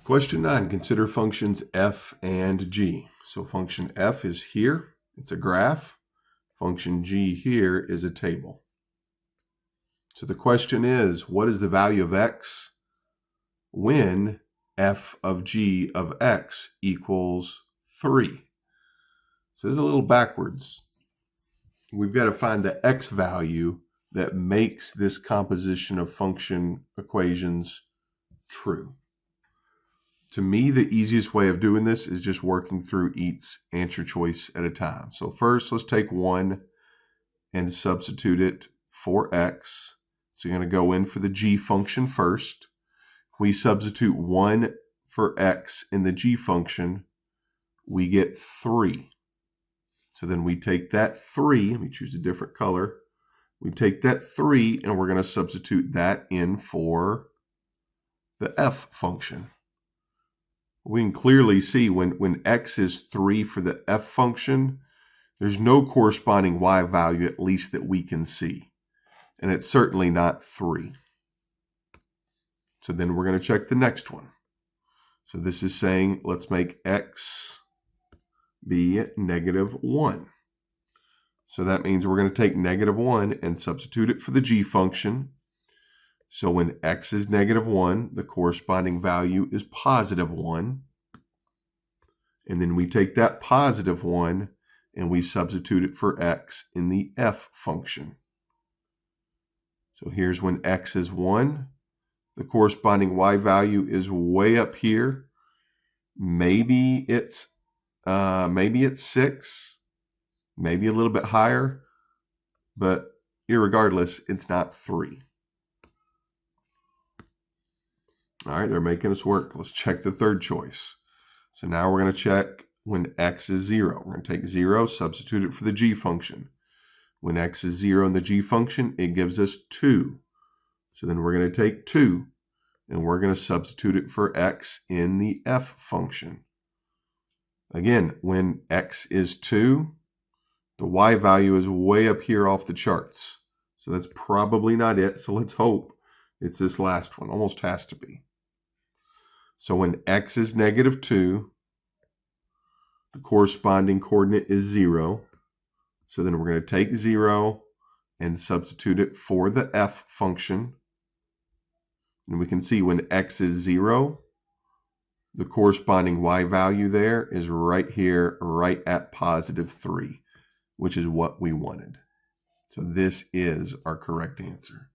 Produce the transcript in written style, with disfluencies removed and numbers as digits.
Question 9, consider functions f and g. So function f is here, it's a graph. Function g here is a table. So the question is, what is the value of x when f of g of x equals 3? So this is a little backwards. We've got to find the x value that makes this composition of function equations true. To me, the easiest way of doing this is just working through each answer choice at a time. So first, let's take 1 and substitute it for x. So you're going to go in for the g function first. We substitute 1 for x in the g function, we get 3. So then we take that 3, let me choose a different color. We take that 3 and we're going to substitute that in for the f function. We can clearly see when x is 3 for the f function, there's no corresponding y value, at least that we can see. And it's certainly not 3. So then we're going to check the next one. So this is saying let's make x be -1. So that means we're going to take -1 and substitute it for the g function. So when x is -1, the corresponding value is +1. And then we take that +1 and we substitute it for x in the f function. So here's when x is 1. The corresponding y value is way up here. Maybe it's 6, maybe a little bit higher, but irregardless, it's not 3. All right, they're making us work. Let's check the third choice. So now we're going to check when x is 0. We're going to take 0, substitute it for the g function. When x is 0 in the g function, it gives us 2. So then we're going to take 2, and we're going to substitute it for x in the f function. Again, when x is 2, the y value is way up here off the charts. So that's probably not it. So let's hope it's this last one. Almost has to be. So when x is -2, the corresponding coordinate is 0. So then we're going to take 0 and substitute it for the f function. And we can see when x is 0, the corresponding y value there is right here, right at +3, which is what we wanted. So this is our correct answer.